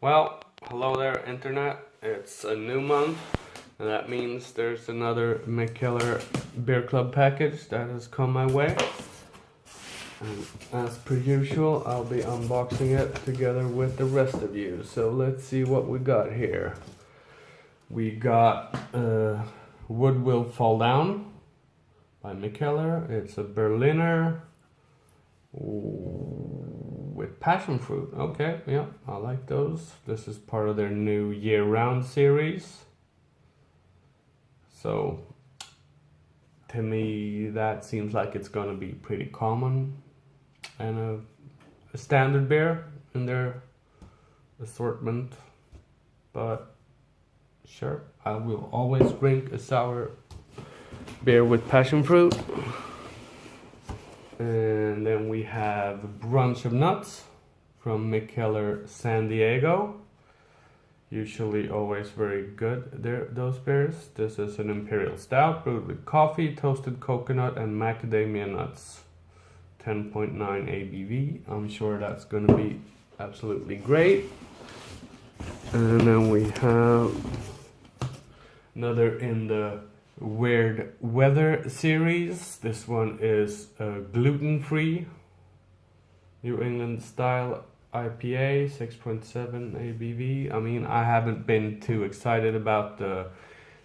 Well, hello there, Internet. It's a new month, and that means there's another Mikkeller Beer Club package that has come my way. And as per usual, I'll be unboxing it together with the rest of you. So let's see what we got here. We got Wood Will Fall Down by Mikkeller. It's a Berliner with passion fruit. Okay, yeah, I like those. This is part of their new year-round series. So to me, that seems like it's gonna be pretty common and a standard beer in their assortment. But sure, I will always drink a sour beer with passion fruit. And then we have Brunch of Nuts from Mikkeller San Diego. Usually always very good, those beers. This is an imperial stout brewed with coffee, toasted coconut, and macadamia nuts. 10.9 ABV. I'm sure that's going to be absolutely great. And then we have another in the Weird Weather series. This one is gluten-free New England style IPA, 6.7 ABV. I mean, I haven't been too excited about the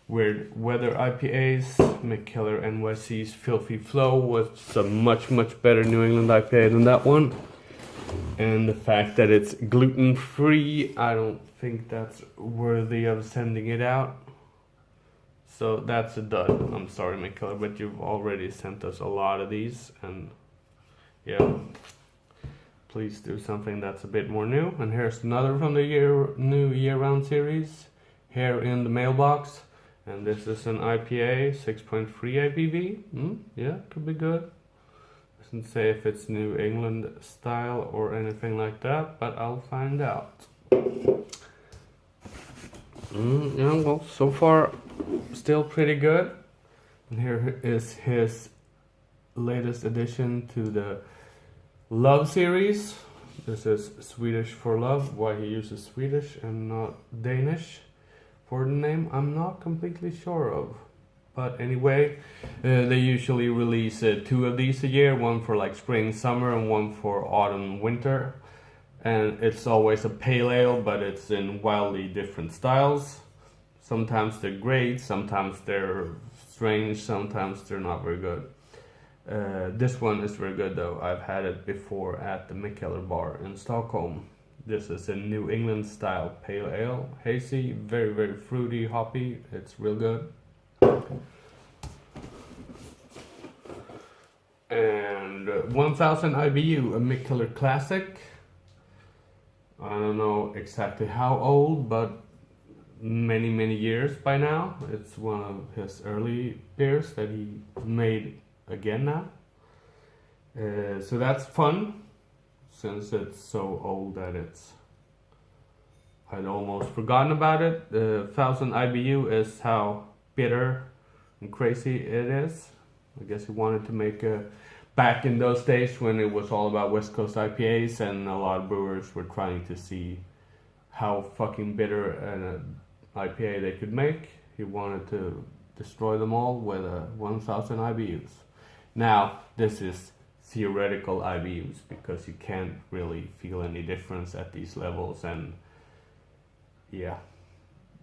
Weird Weather IPAs. Mikkeller NYC's Filthy Flow was a much better New England IPA than that one. And the fact that it's gluten-free, I don't think that's worthy of sending it out. So that's a dud. I'm sorry, Mikkeller, but you've already sent us a lot of these, and yeah, please do something that's a bit more new. And here's another from the new year-round series, Here in the Mailbox, and this is an IPA, 6.3 ABV. Yeah, could be good. Doesn't say if it's New England style or anything like that, but I'll find out. Yeah, well, so far still pretty good. And here is his latest addition to the Love series. This is Swedish for Love. Why he uses Swedish and not Danish for the name, I'm not completely sure of. But anyway, they usually release two of these a year, one for like spring, summer, and one for autumn, winter. And it's always a pale ale, but it's in wildly different styles. Sometimes they're great, sometimes they're strange, sometimes they're not very good. This one is very good though. I've had it before at the Mikkeller bar in Stockholm. This is a New England style pale ale, hazy, very fruity, hoppy. It's real good. And 1000 IBU, a Mikkeller classic. I don't know exactly how old, but many years by now. It's one of his early beers that he made again now. So that's fun, since it's so old that I'd almost forgotten about it. 1000 IBU is how bitter and crazy it is. I guess he wanted to make a back in those days when it was all about West Coast IPAs and a lot of brewers were trying to see how fucking bitter an IPA they could make. He wanted to destroy them all with 1000 IBUs. Now, this is theoretical IBUs because you can't really feel any difference at these levels, and yeah.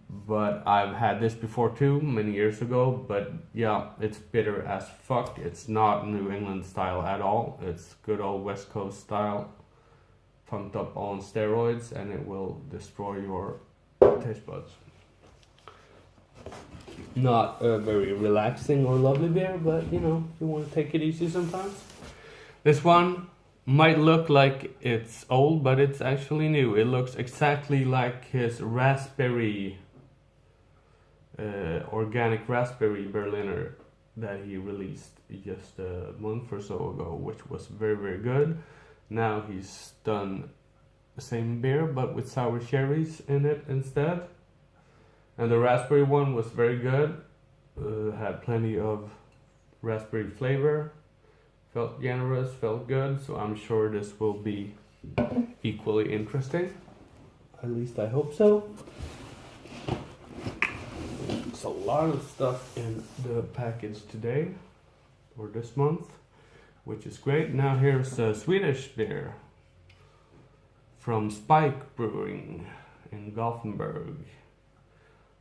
But I've had this before too, many years ago, but yeah, it's bitter as fuck. It's not New England style at all. It's good old West Coast style, pumped up on steroids, and it will destroy your taste buds. Not a very relaxing or lovely beer, but you know, you want to take it easy sometimes. This one might look like it's old, but it's actually new. It looks exactly like his raspberry organic raspberry Berliner that he released just a month or so ago, which was very good. Now he's done the same beer but with sour cherries in it instead, and the raspberry one was very good. Had plenty of raspberry flavor, felt generous, felt good, so I'm sure this will be equally interesting. At least I hope so. It's a lot of stuff in the package today, or this month, which is great. Now here's a Swedish beer from Spike Brewing in Gothenburg.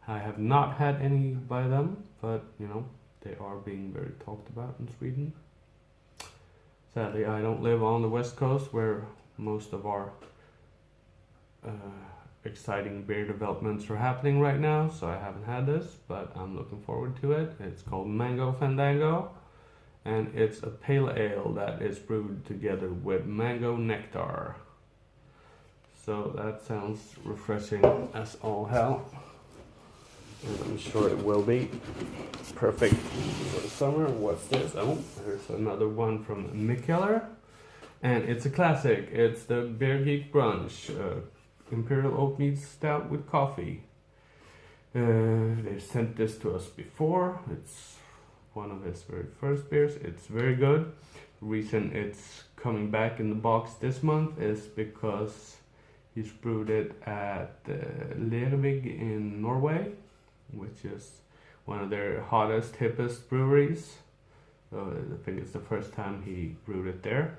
I have not had any by them, but you know, they are being very talked about in Sweden. Sadly, I don't live on the west coast where most of our exciting beer developments are happening right now, so I haven't had this, but I'm looking forward to it. It's called Mango Fandango, and it's a pale ale that is brewed together with mango nectar. So that sounds refreshing as all hell, and I'm sure it will be perfect for the summer. What's this? Oh, there's another one from Mikkeller, and it's a classic. It's the Beer Geek Brunch Imperial Oat Meat Stout with coffee. They've sent this to us before. It's one of his very first beers. It's very good. The reason it's coming back in the box this month is because he's brewed it at Lervig in Norway, which is one of their hottest, hippest breweries. I think it's the first time he brewed it there.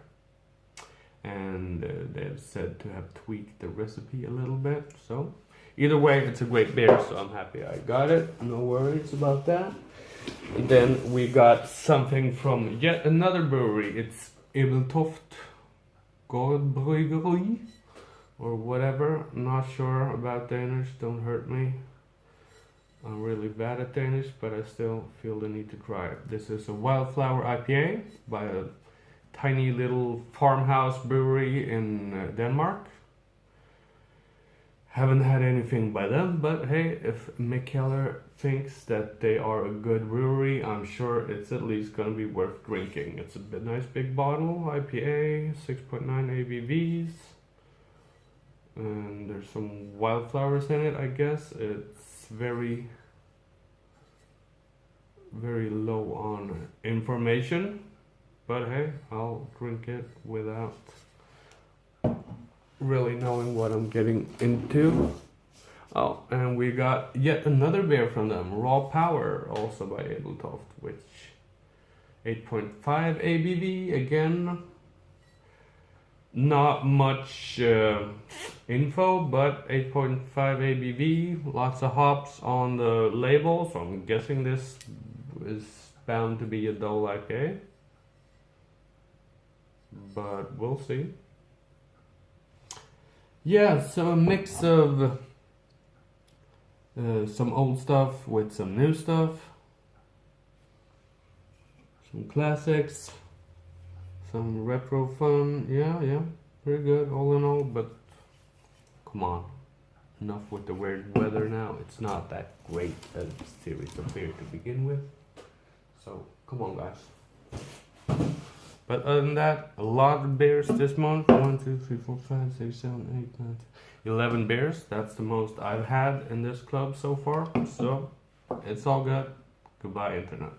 And they've said to have tweaked the recipe a little bit. So either way, it's a great beer, so I'm happy I got it. No worries about that. And then we got something from yet another brewery. It's Ebeltoft Gårdbryggeri or whatever. Not sure about Danish, don't hurt me. I'm really bad at Danish, but I still feel the need to try it. This is a Wildflower IPA by a tiny little farmhouse brewery in Denmark. Haven't had anything by them, but hey, if Mikkeller thinks that they are a good brewery, I'm sure it's at least gonna be worth drinking. It's a nice big bottle, IPA, 6.9 ABVs, and there's some wildflowers in it, I guess. It's very low on information. But hey, I'll drink it without really knowing what I'm getting into. Oh, and we got yet another beer from them, Raw Power, also by Ebeltoft, which 8.5 ABV, again, not much info, but 8.5 ABV, lots of hops on the label, so I'm guessing this is bound to be a dull IPA. But we'll see. Yeah, so a mix of some old stuff with some new stuff, some classics, some retro fun. Yeah, pretty good all in all. But come on, enough with the weird weather now. It's not that great a series of beer to begin with. So come on, guys. But other than that, a lot of beers this month. 1, 2, 3, 4, 5, 6, 7, 8, 9, 10, 11 beers. That's the most I've had in this club so far. So it's all good. Goodbye, Internet.